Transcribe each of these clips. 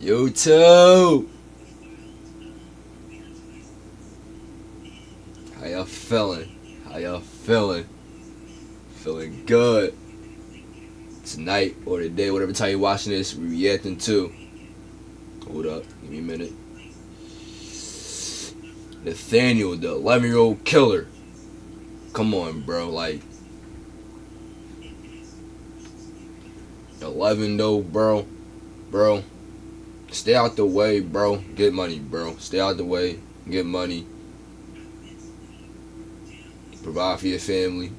You too. How y'all feeling? How y'all feeling? Feeling good. Tonight or today, whatever time you're watching this, we reacting to. Hold up, give me a minute. Nathaniel, the 11-year-old killer. Come on, bro. Like, 11 though, bro. Bro, stay out the way, bro. Get money, bro. Stay out the way. Get money. Provide for your family.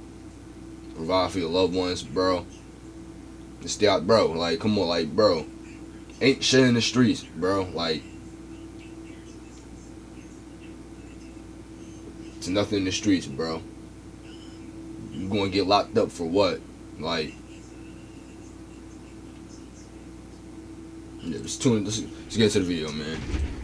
Provide for your loved ones, bro. Just stay out, bro. Like, come on, like, bro. Ain't shit in the streets, bro. Like, it's nothing in the streets, bro. You gonna get locked up for what? Like, yeah, let's get into the video, man.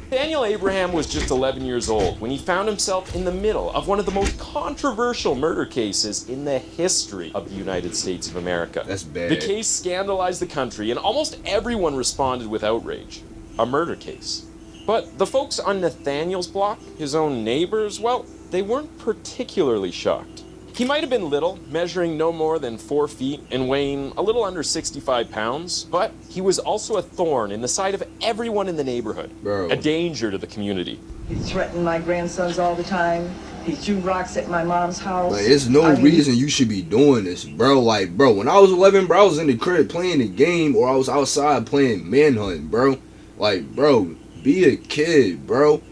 Nathaniel Abraham was just 11 years old when he found himself in the middle of one of the most controversial murder cases in the history of the United States of America. That's bad. The case scandalized the country and almost everyone responded with outrage. A murder case. But the folks on Nathaniel's block, his own neighbors, well, they weren't particularly shocked. He might have been little, measuring no more than 4 feet and weighing a little under 65 pounds, but he was also a thorn in the side of everyone in the neighborhood. Bro. A danger to the community. He threatened my grandsons all the time. He threw rocks at my mom's house. Like, there's no reason you should be doing this, bro. Like, bro, when I was 11, bro, I was in the crib playing the game, or I was outside playing manhunt, bro. Like, bro, be a kid, bro.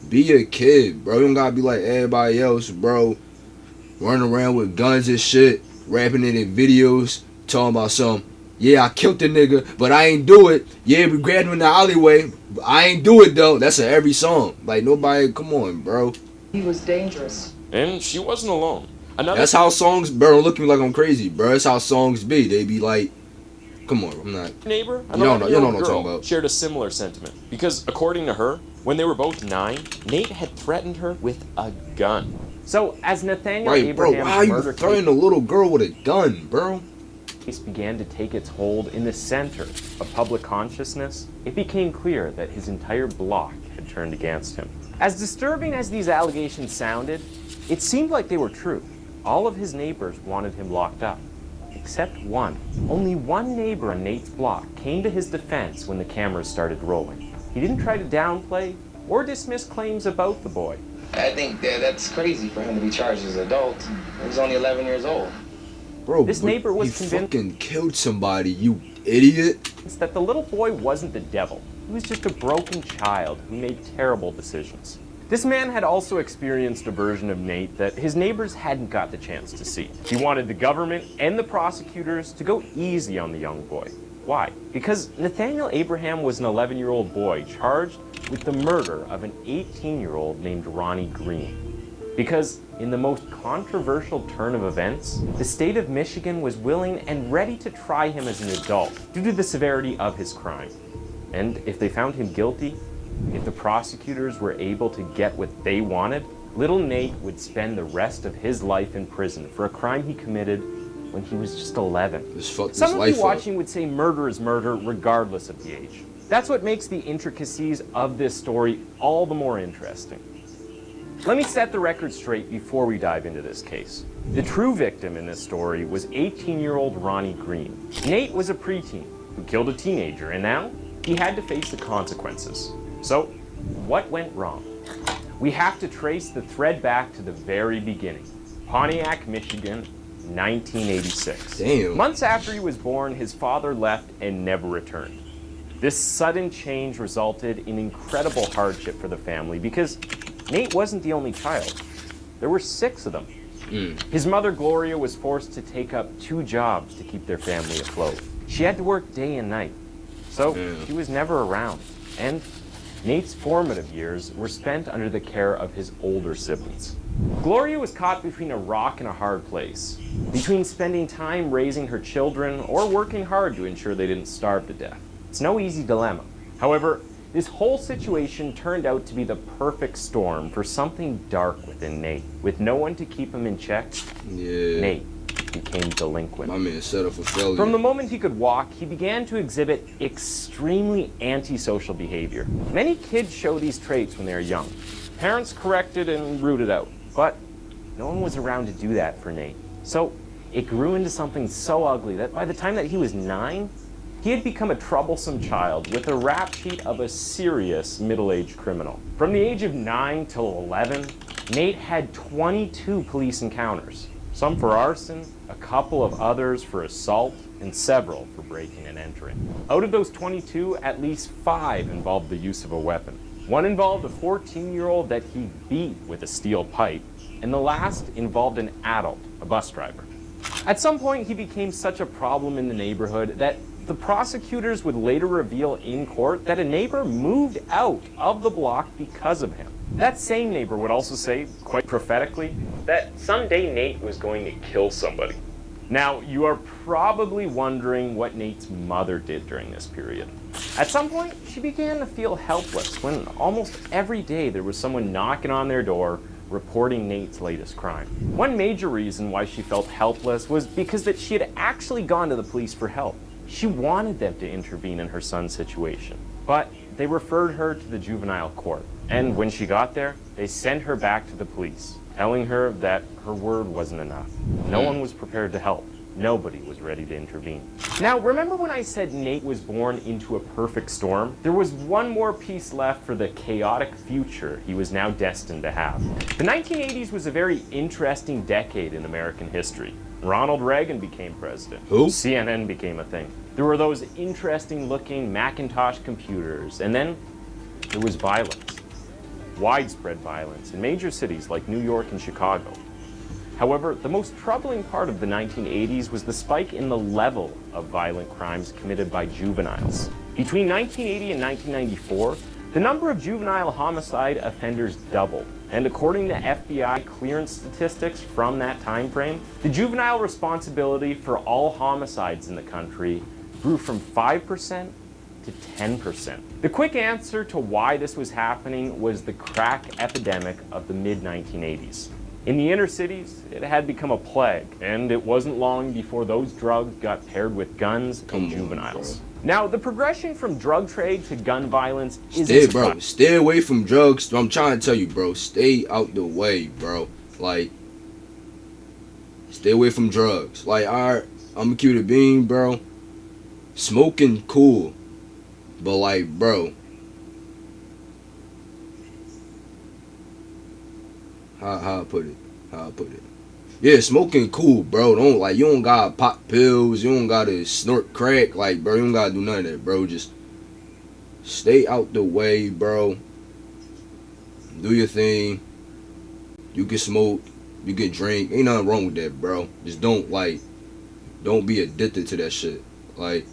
Be a kid, bro. You don't gotta be like everybody else, bro. Running around with guns and shit, rapping it in videos, talking about some, yeah, I killed the nigga, but I ain't do it. Yeah, we grabbed him in the alleyway, but I ain't do it though. That's in every song. Like, nobody, come on, bro. He was dangerous. And she wasn't alone. That's how songs, bro, don't look at me like I'm crazy, bro. That's how songs be. They be like, come on, I'm not. Neighbor, you don't know what I'm talking about. Shared a similar sentiment. Because according to her, when they were both 9, Nate had threatened her with a gun. So, as Nathaniel Abraham's bro, why are you threatening a little girl with a gun, bro? Case began to take its hold in the center of public consciousness, it became clear that his entire block had turned against him. As disturbing as these allegations sounded, it seemed like they were true. All of his neighbors wanted him locked up, except one. Only one neighbor on Nate's block came to his defense when the cameras started rolling. He didn't try to downplay or dismiss claims about the boy. I think that's crazy for him to be charged as an adult. He's only 11 years old. Bro, this neighbor was he convinced fucking killed somebody, you idiot. That the little boy wasn't the devil. He was just a broken child who made terrible decisions. This man had also experienced a version of Nate that his neighbors hadn't got the chance to see. He wanted the government and the prosecutors to go easy on the young boy. Why? Because Nathaniel Abraham was an 11-year-old boy charged with the murder of an 18-year-old named Ronnie Green. Because in the most controversial turn of events, the state of Michigan was willing and ready to try him as an adult due to the severity of his crime. And if they found him guilty, if the prosecutors were able to get what they wanted, little Nate would spend the rest of his life in prison for a crime he committed when he was just 11. Some of you watching would say murder is murder regardless of the age. That's what makes the intricacies of this story all the more interesting. Let me set the record straight before we dive into this case. The true victim in this story was 18-year-old Ronnie Green. Nate was a preteen who killed a teenager, and now he had to face the consequences. So, what went wrong? We have to trace the thread back to the very beginning. Pontiac, Michigan, 1986. Damn. Months after he was born, his father left and never returned. This sudden change resulted in incredible hardship for the family because Nate wasn't the only child. There were 6 of them. His mother, Gloria, was forced to take up 2 jobs to keep their family afloat. She had to work day and night, so she was never around. And Nate's formative years were spent under the care of his older siblings. Gloria was caught between a rock and a hard place, between spending time raising her children or working hard to ensure they didn't starve to death. It's no easy dilemma. However, this whole situation turned out to be the perfect storm for something dark within Nate. With no one to keep him in check, Nate Nate became delinquent. My man set up for failure. From the moment he could walk, he began to exhibit extremely antisocial behavior. Many kids show these traits when they are young. Parents corrected and rooted out, but no one was around to do that for Nate. So it grew into something so ugly that by the time that he was 9, he had become a troublesome child with a rap sheet of a serious middle-aged criminal. From the age of 9 till 11, Nate had 22 police encounters, some for arson, a couple of others for assault, and several for breaking and entering. Out of those 22, at least 5 involved the use of a weapon. One involved a 14-year-old that he beat with a steel pipe, and the last involved an adult, a bus driver. At some point, he became such a problem in the neighborhood that the prosecutors would later reveal in court that a neighbor moved out of the block because of him. That same neighbor would also say, quite prophetically, that someday Nate was going to kill somebody. Now, you are probably wondering what Nate's mother did during this period. At some point, she began to feel helpless when almost every day there was someone knocking on their door reporting Nate's latest crime. One major reason why she felt helpless was because that she had actually gone to the police for help. She wanted them to intervene in her son's situation, but they referred her to the juvenile court. And when she got there, they sent her back to the police, telling her that her word wasn't enough. No one was prepared to help. Nobody was ready to intervene. Now, remember when I said Nate was born into a perfect storm? There was one more piece left for the chaotic future he was now destined to have. The 1980s was a very interesting decade in American history. Ronald Reagan became president. Who? CNN became a thing. There were those interesting-looking Macintosh computers, and then there was violence. Widespread violence in major cities like New York and Chicago. However, the most troubling part of the 1980s was the spike in the level of violent crimes committed by juveniles. Between 1980 and 1994, the number of juvenile homicide offenders doubled. And according to FBI clearance statistics from that time frame, the juvenile responsibility for all homicides in the country grew from 5% to 10%. The quick answer to why this was happening was the crack epidemic of the mid-1980s. In the inner cities, it had become a plague, and it wasn't long before those drugs got paired with guns and juveniles. Now, the progression from drug trade to gun violence is Stay away from drugs. I'm trying to tell you, bro. Stay out the way, bro. Like, stay away from drugs. Like, alright, I'm a cutie bean, bro. Smoking, cool. But, like, bro. How I put it? Yeah, smoking cool, bro. You don't gotta pop pills, you don't gotta snort crack, like, bro, you don't gotta do none of that, bro. Just stay out the way, bro. Do your thing. You can smoke, you can drink. Ain't nothing wrong with that, bro. Just don't be addicted to that shit. Like,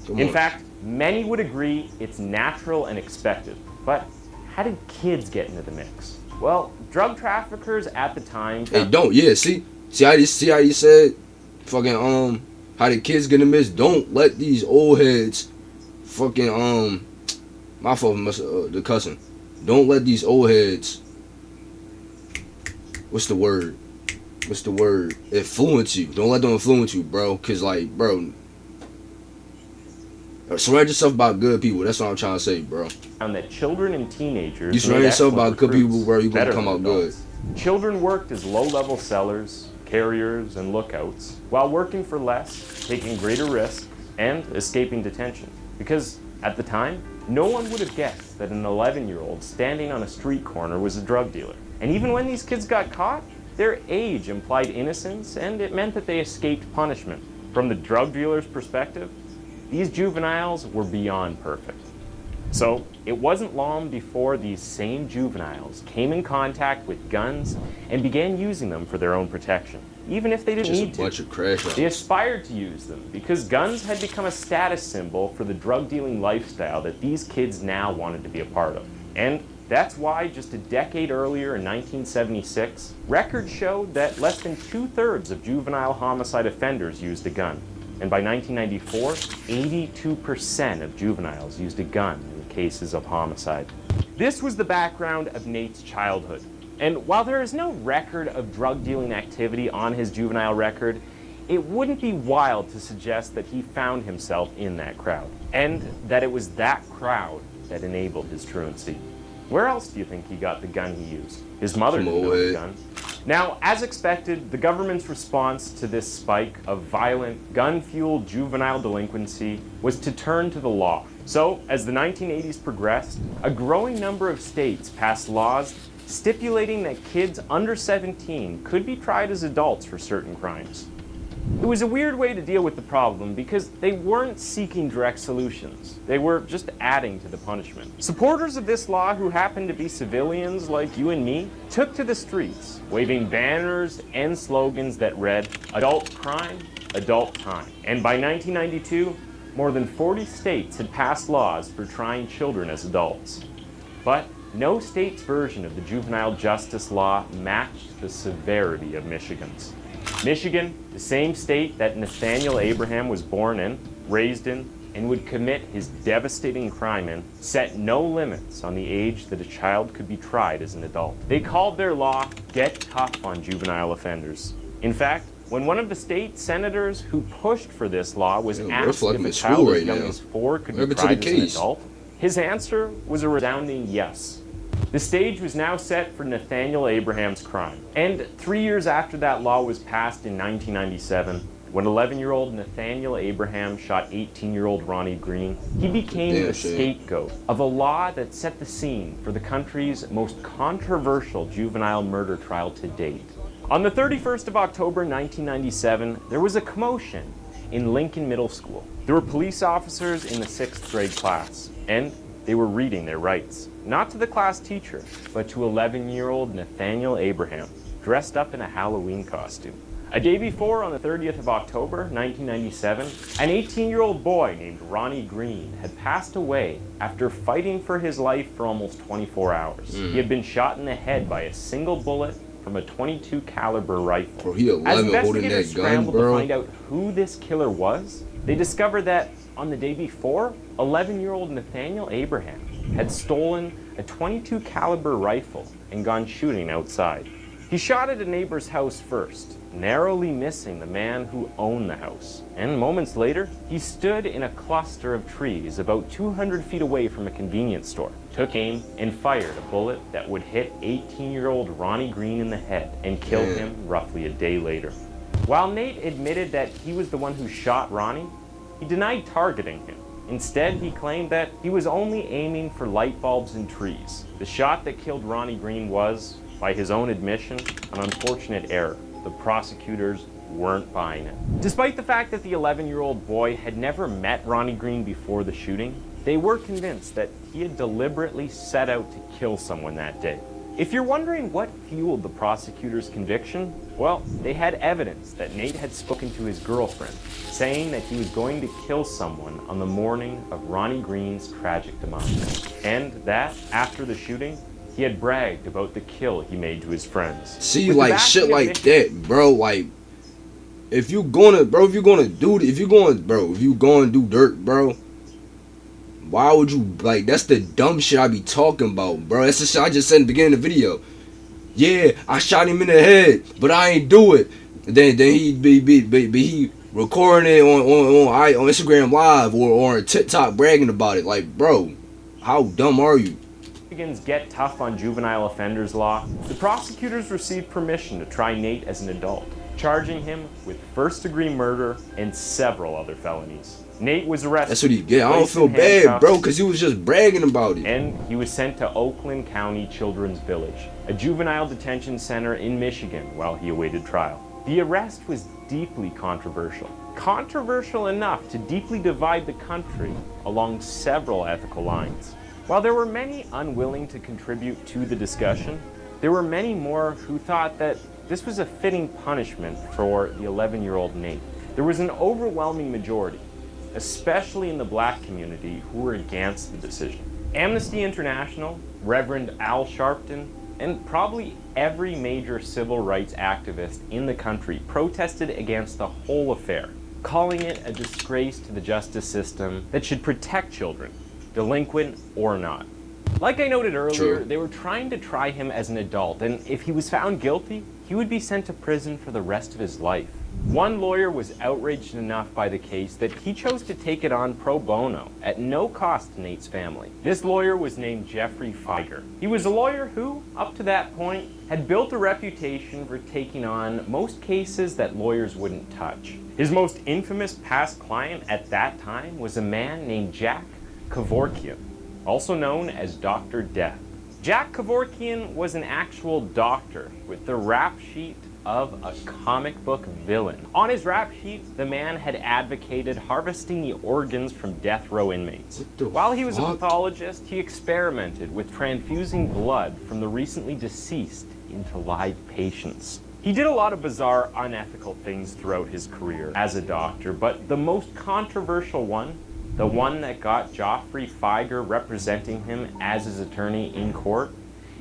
in fact, many would agree it's natural and expected. But how did kids get into the mix? Well, drug traffickers at the time... See how you said, fucking, how the kids get in the mix? Don't let these old heads, fucking, my fault, the cussing. Don't let these old heads, what's the word? Influence you. Don't let them influence you, bro. Cause, like, bro, surround yourself by good people. That's what I'm trying to say, bro. Found that children and teenagers... You surround yourself by good people, bro, you're gonna come out good. Children worked as low-level sellers, carriers, and lookouts, while working for less, taking greater risks, and escaping detention. Because, at the time, no one would have guessed that an 11-year-old standing on a street corner was a drug dealer. And even when these kids got caught, their age implied innocence, and it meant that they escaped punishment. From the drug dealer's perspective, these juveniles were beyond perfect. So, it wasn't long before these same juveniles came in contact with guns and began using them for their own protection. Even if they didn't need to. They aspired to use them because guns had become a status symbol for the drug-dealing lifestyle that these kids now wanted to be a part of. And that's why just a decade earlier in 1976, records showed that less than 2/3 of juvenile homicide offenders used a gun. And by 1994, 82% of juveniles used a gun in cases of homicide. This was the background of Nate's childhood. And while there is no record of drug dealing activity on his juvenile record, it wouldn't be wild to suggest that he found himself in that crowd, and that it was that crowd that enabled his truancy. Where else do you think he got the gun he used? His mother didn't know the gun. Now, as expected, the government's response to this spike of violent, gun-fueled juvenile delinquency was to turn to the law. So, as the 1980s progressed, a growing number of states passed laws stipulating that kids under 17 could be tried as adults for certain crimes. It was a weird way to deal with the problem because they weren't seeking direct solutions. They were just adding to the punishment. Supporters of this law, who happened to be civilians like you and me, took to the streets, waving banners and slogans that read, "Adult crime, adult time." And by 1992, more than 40 states had passed laws for trying children as adults. But no state's version of the juvenile justice law matched the severity of Michigan's. Michigan, the same state that Nathaniel Abraham was born in, raised in, and would commit his devastating crime in, set no limits on the age that a child could be tried as an adult. They called their law "Get Tough on Juvenile Offenders." In fact, when one of the state senators who pushed for this law was asked if a child as young as 4 could be tried as an adult, his answer was a resounding yes. The stage was now set for Nathaniel Abraham's crime. And 3 years after that law was passed in 1997, when 11-year-old Nathaniel Abraham shot 18-year-old Ronnie Green, he became the scapegoat of a law that set the scene for the country's most controversial juvenile murder trial to date. On the 31st of October 1997, there was a commotion in Lincoln Middle School. There were police officers in the 6th grade class, and they were reading their rights, not to the class teacher, but to 11-year-old Nathaniel Abraham, dressed up in a Halloween costume. A day before, on the 30th of October, 1997, an 18-year-old boy named Ronnie Green had passed away after fighting for his life for almost 24 hours. He had been shot in the head by a single bullet from a .22 caliber rifle. Bro, he 11 As holding investigators that gun, scrambled bro. to find out who this killer was, they discovered that on the day before, 11-year-old Nathaniel Abraham had stolen a .22 caliber rifle and gone shooting outside. He shot at a neighbor's house first, narrowly missing the man who owned the house. And moments later, he stood in a cluster of trees about 200 feet away from a convenience store, took aim, and fired a bullet that would hit 18-year-old Ronnie Green in the head and kill him roughly a day later. While Nate admitted that he was the one who shot Ronnie, he denied targeting him. Instead, he claimed that he was only aiming for light bulbs and trees. The shot that killed Ronnie Green was, by his own admission, an unfortunate error. The prosecutors weren't buying it. Despite the fact that the 11-year-old boy had never met Ronnie Green before the shooting, they were convinced that he had deliberately set out to kill someone that day. If you're wondering what fueled the prosecutor's conviction, well, they had evidence that Nate had spoken to his girlfriend, saying that he was going to kill someone on the morning of Ronnie Green's tragic demise. And that, after the shooting, he had bragged about the kill he made to his friends. See, like, shit like that, bro, like, if you gonna do dirt, bro, why would you, like, that's the dumb shit I be talking about, bro. That's the shit I just said in the beginning of the video. Yeah, I shot him in the head, but I ain't do it. Then he he recording it on Instagram Live or on TikTok bragging about it. Like, bro, how dumb are you? Michigan's Get Tough on Juvenile Offenders law, the prosecutors received permission to try Nate as an adult, charging him with first-degree murder and several other felonies. Nate was arrested. That's what he get. I don't feel bad, bro, because he was just bragging about it. And he was sent to Oakland County Children's Village, a juvenile detention center in Michigan, while he awaited trial. The arrest was deeply controversial. Controversial enough to deeply divide the country along several ethical lines. While there were many unwilling to contribute to the discussion, there were many more who thought that this was a fitting punishment for the 11-year-old Nate. There was an overwhelming majority, especially in the black community, who were against the decision. Amnesty International, Reverend Al Sharpton, and probably every major civil rights activist in the country protested against the whole affair, calling it a disgrace to the justice system that should protect children, delinquent or not. Like I noted earlier, True. they were trying to try him as an adult, and if he was found guilty, he would be sent to prison for the rest of his life. One lawyer was outraged enough by the case that he chose to take it on pro bono, at no cost to Nate's family. This lawyer was named Jeffrey Feiger. He was a lawyer who, up to that point, had built a reputation for taking on most cases that lawyers wouldn't touch. His most infamous past client at that time was a man named Jack Kevorkian, also known as Dr. Death. Jack Kevorkian was an actual doctor with the rap sheet of a comic book villain. On his rap sheet, the man had advocated harvesting the organs from death row inmates. While he was a pathologist, he experimented with transfusing blood from the recently deceased into live patients. He did a lot of bizarre, unethical things throughout his career as a doctor, but the most controversial one, the one that got Geoffrey Feiger representing him as his attorney in court,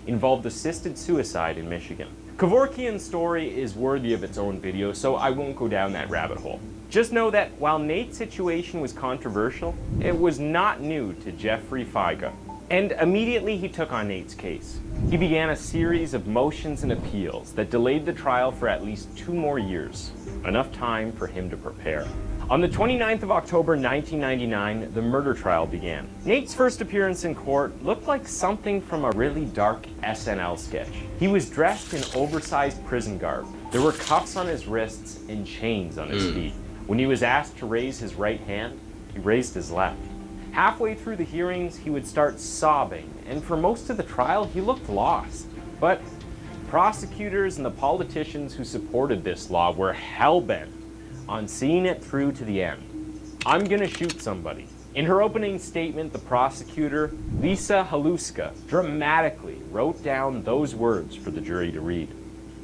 involved assisted suicide in Michigan. Kevorkian's story is worthy of its own video, so I won't go down that rabbit hole. Just know that while Nate's situation was controversial, it was not new to Jeffrey Feiger. And immediately he took on Nate's case. He began a series of motions and appeals that delayed the trial for at least 2 more years, enough time for him to prepare. On the 29th of October 1999, the murder trial began. Nate's first appearance in court looked like something from a really dark SNL sketch. He was dressed in oversized prison garb. There were cuffs on his wrists and chains on his feet. When he was asked to raise his right hand, he raised his left. Halfway through the hearings, he would start sobbing, and for most of the trial, he looked lost. But prosecutors and the politicians who supported this law were hell-bent on seeing it through to the end. I'm gonna shoot somebody. In her opening statement, the prosecutor, Lisa Haluska, dramatically wrote down those words for the jury to read.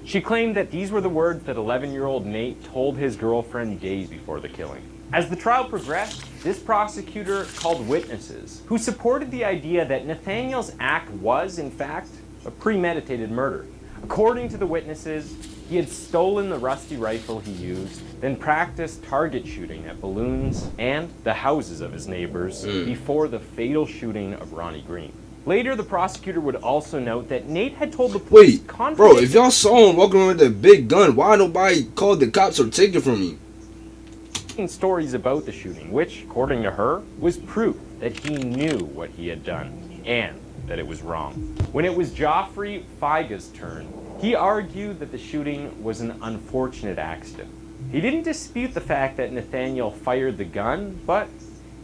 She claimed that these were the words that 11-year-old Nate told his girlfriend days before the killing. As the trial progressed, this prosecutor called witnesses who supported the idea that Nathaniel's act was, in fact, a premeditated murder. According to the witnesses, he had stolen the rusty rifle he used, then practiced target shooting at balloons and the houses of his neighbors before the fatal shooting of Ronnie Green. Later, the prosecutor would also note that Nate had told the police Bro, if y'all saw him walking around with a big gun, why nobody called the cops or take it from me? Stories about the shooting, which, according to her, was proof that he knew what he had done and that it was wrong. When it was Geoffrey Feiger's turn, he argued that the shooting was an unfortunate accident. He didn't dispute the fact that Nathaniel fired the gun, but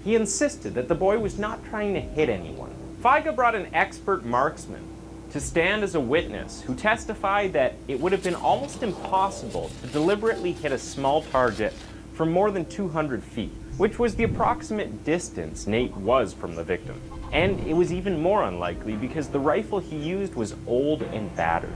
he insisted that the boy was not trying to hit anyone. Feiger brought an expert marksman to stand as a witness who testified that it would have been almost impossible to deliberately hit a small target from more than 200 feet, which was the approximate distance Nate was from the victim. And it was even more unlikely because the rifle he used was old and battered.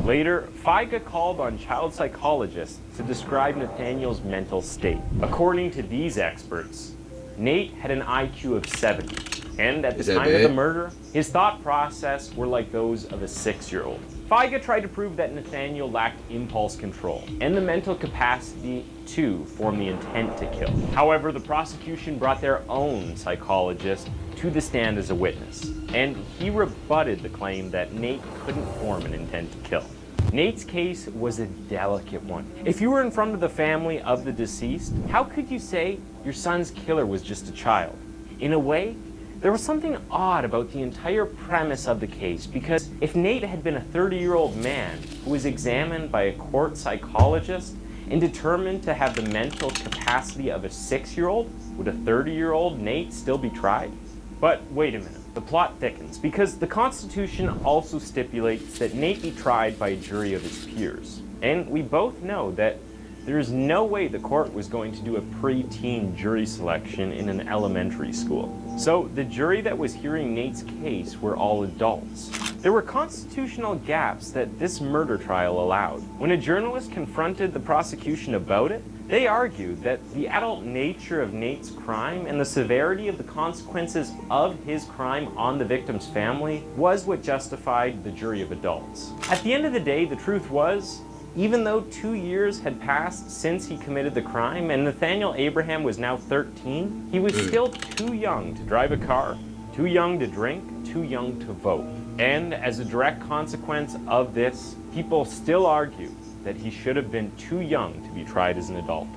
Later, Feiger called on child psychologists to describe Nathaniel's mental state. According to these experts, Nate had an IQ of 70, and at the time of the murder, his thought process were like those of a 6-year-old. Feiger tried to prove that Nathaniel lacked impulse control and the mental capacity to form the intent to kill. However, the prosecution brought their own psychologist to the stand as a witness, and he rebutted the claim that Nate couldn't form an intent to kill. Nate's case was a delicate one. If you were in front of the family of the deceased, how could you say your son's killer was just a child? In a way, there was something odd about the entire premise of the case, because if Nate had been a 30-year-old man who was examined by a court psychologist and determined to have the mental capacity of a 6-year-old, would a 30-year-old Nate still be tried? But wait a minute, the plot thickens, because the Constitution also stipulates that Nate be tried by a jury of his peers. And we both know that there is no way the court was going to do a pre-teen jury selection in an elementary school. So the jury that was hearing Nate's case were all adults. There were constitutional gaps that this murder trial allowed. When a journalist confronted the prosecution about it, they argued that the adult nature of Nate's crime and the severity of the consequences of his crime on the victim's family was what justified the jury of adults. At the end of the day, the truth was, even though 2 years had passed since he committed the crime and Nathaniel Abraham was now 13, he was still too young to drive a car Too young to drink, too young to vote. And as a direct consequence of this, people still argue that he should have been too young to be tried as an adult.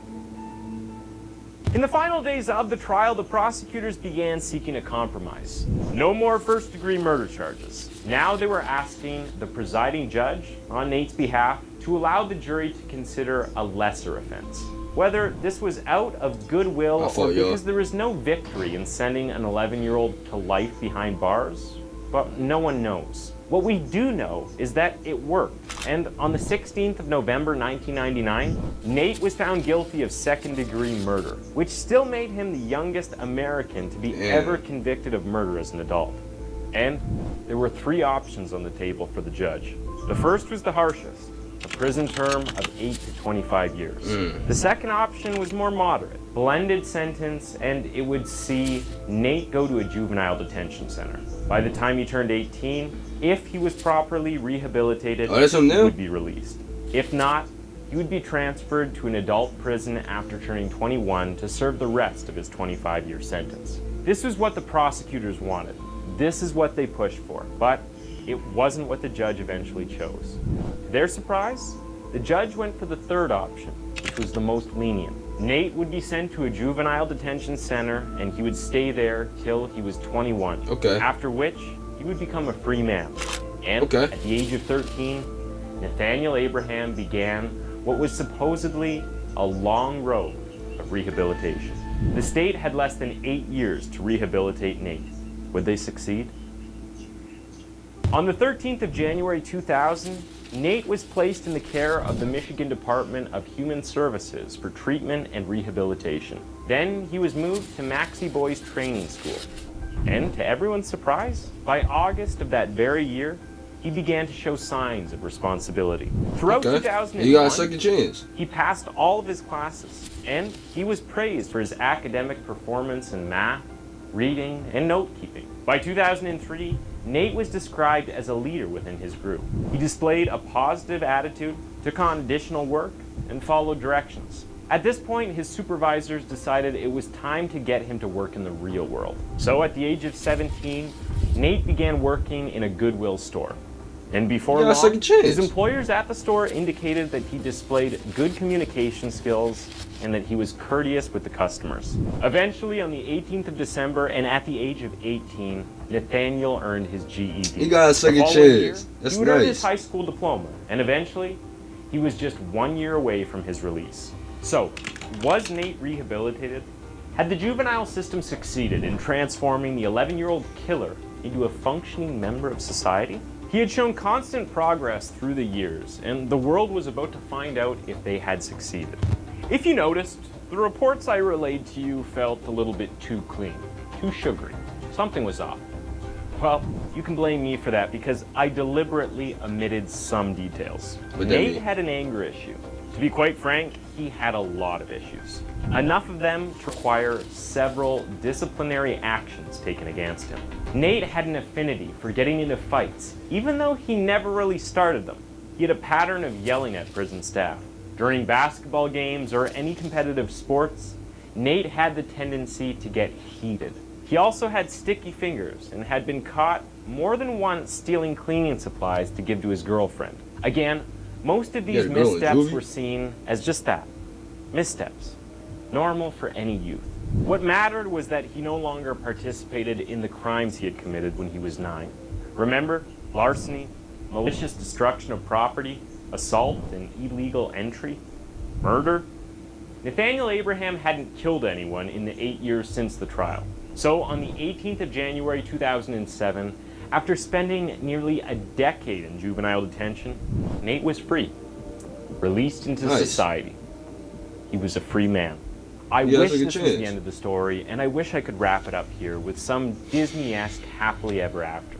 In the final days of the trial, the prosecutors began seeking a compromise. No more first-degree murder charges. Now they were asking the presiding judge, on Nate's behalf, to allow the jury to consider a lesser offense. Whether this was out of goodwill or because there was no victory in sending an 11-year-old to life behind bars, but no one knows. What we do know is that it worked, and on the 16th of November 1999, Nate was found guilty of second-degree murder, which still made him the youngest American to be ever convicted of murder as an adult. And there were 3 options on the table for the judge. The first was the harshest, a prison term of 8 to 25 years. The second option was more moderate, blended sentence, and it would see Nate go to a juvenile detention center. By the time he turned 18, if he was properly rehabilitated, he would be released. If not, he would be transferred to an adult prison after turning 21 to serve the rest of his 25-year sentence. This was what the prosecutors wanted. This is what they pushed for, but it wasn't what the judge eventually chose. To their surprise, the judge went for the third option, which was the most lenient. Nate would be sent to a juvenile detention center, and he would stay there till he was 21. After which, he would become a free man. And at the age of 13, Nathaniel Abraham began what was supposedly a long road of rehabilitation. The state had less than 8 years to rehabilitate Nate. Would they succeed? On the 13th of January 2000, Nate was placed in the care of the Michigan Department of Human Services for treatment and rehabilitation. Then he was moved to Maxie Boys Training School. And to everyone's surprise, by August of that very year, he began to show signs of responsibility. Throughout 2001, he got a second chance. He passed all of his classes, and he was praised for his academic performance in math, reading, and note-keeping. By 2003, Nate was described as a leader within his group. He displayed a positive attitude, took on additional work, and followed directions. At this point, his supervisors decided it was time to get him to work in the real world. So at the age of 17, Nate began working in a Goodwill store. And before long, his employers at the store indicated that he displayed good communication skills and that he was courteous with the customers. Eventually, on the 18th of December, and at the age of 18, Nathaniel earned his GED. He got a second chance. That's he would earn his high school diploma, and eventually, he was just 1 year away from his release. So, was Nate rehabilitated? Had the juvenile system succeeded in transforming the 11-year-old killer into a functioning member of society? He had shown constant progress through the years, and the world was about to find out if they had succeeded. If you noticed, the reports I relayed to you felt a little bit too clean, too sugary. Something was off. Well, you can blame me for that because I deliberately omitted some details. Nate had an anger issue. To be quite frank, he had a lot of issues. Enough of them to require several disciplinary actions taken against him. Nate had an affinity for getting into fights, even though he never really started them. He had a pattern of yelling at prison staff. During basketball games or any competitive sports, Nate had the tendency to get heated. He also had sticky fingers and had been caught more than once stealing cleaning supplies to give to his girlfriend. Again, most of these missteps were seen as just that, missteps, normal for any youth. What mattered was that he no longer participated in the crimes he had committed when he was 9. Remember, larceny, malicious destruction of property, assault and illegal entry, murder? Nathaniel Abraham hadn't killed anyone in the 8 years since the trial. So on the 18th of January 2007, after spending nearly a decade in juvenile detention, Nate was free, released into society. He was a free man. I wish this was the end of the story, and I wish I could wrap it up here with some Disney-esque happily ever after.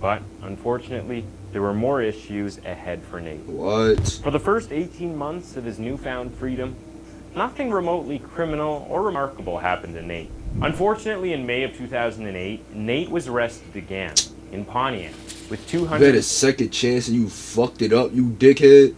But, unfortunately, there were more issues ahead for Nate. For the first 18 months of his newfound freedom, nothing remotely criminal or remarkable happened to Nate. Unfortunately, in May of 2008, Nate was arrested again in Pontiac with 200... You had a second chance and you fucked it up, you dickhead.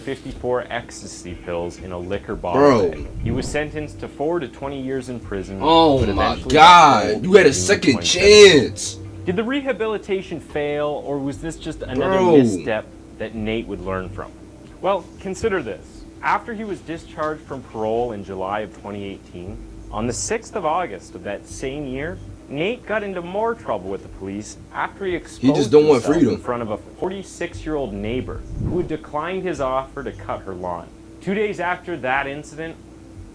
54 ecstasy pills in a liquor bottle. Bro. He was sentenced to 4 to 20 years in prison. Oh but my eventually got paroled God. You had a in June second 2017. chance. Did the rehabilitation fail, or was this just another Bro. misstep that Nate would learn from? Well, consider this. After he was discharged from parole in July of 2018, on the 6th of August of that same year, Nate got into more trouble with the police after he exposed just don't want himself freedom. in front of a 46-year-old neighbor who had declined his offer to cut her lawn. 2 days after that incident,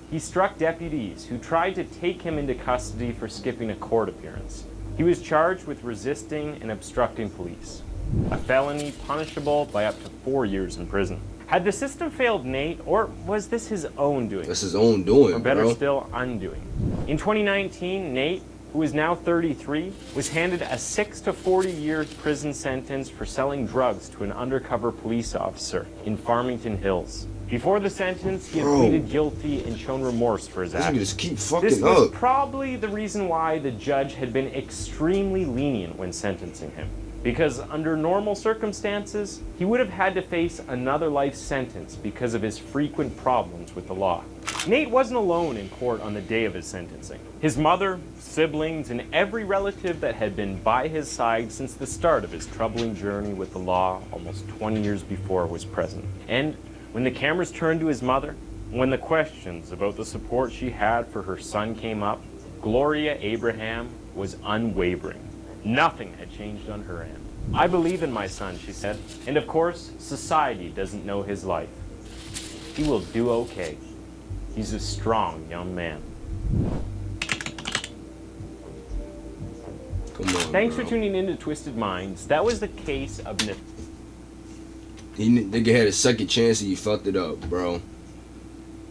he struck deputies who tried to take him into custody for skipping a court appearance. He was charged with resisting and obstructing police, a felony punishable by up to 4 years in prison. Had the system failed Nate, or was this his own doing? That's his own doing, Or better bro. still, undoing. In 2019, Nate, who is now 33, was handed a 6 to 40 year prison sentence for selling drugs to an undercover police officer in Farmington Hills. Before the sentence, he had Bro. pleaded guilty and shown remorse for his This nigga actions. just keep This fucking was up. probably the reason why the judge had been extremely lenient when sentencing him. Because under normal circumstances, he would have had to face another life sentence because of his frequent problems with the law. Nate wasn't alone in court on the day of his sentencing. His mother, siblings, and every relative that had been by his side since the start of his troubling journey with the law almost 20 years before was present. And when the cameras turned to his mother, when the questions about the support she had for her son came up, Gloria Abraham was unwavering. Nothing had changed on her end. "I believe in my son," she said, "and of course, society doesn't know his life. He will do okay. He's a strong young man." Come on, Thanks bro. for tuning in to Twisted Minds. That was the case of Nigga had a second chance and you fucked it up, bro.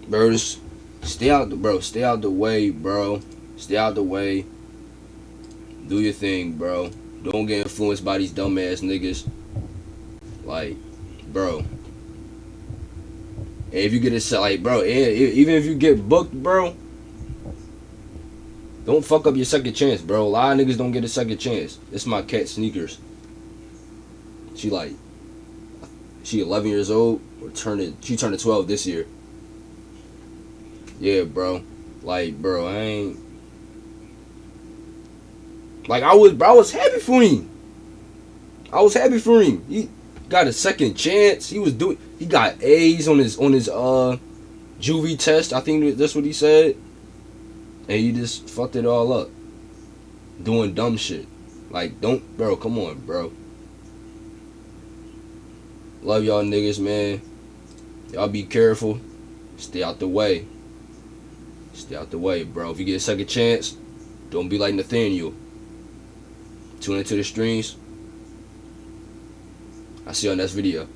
Bro, just stay out the way, bro. Stay out the way. Do your thing, bro. Don't get influenced by these dumbass niggas. Like, bro. And if you get a like, bro, even if you get booked, bro, don't fuck up your second chance, bro. A lot of niggas don't get a second chance. This is my cat Sneakers. She 11 years old, she turned 12 this year. Yeah, bro. Like, bro, I ain't. Like, I was happy for him. I was happy for him. He got a second chance. He got A's on his juvie test. I think that's what he said. And he just fucked it all up. Doing dumb shit. Like, bro, come on, bro. Love y'all niggas, man. Y'all be careful. Stay out the way. Stay out the way, bro. If you get a second chance, don't be like Nathaniel. Tune into the streams. I'll see you on next video.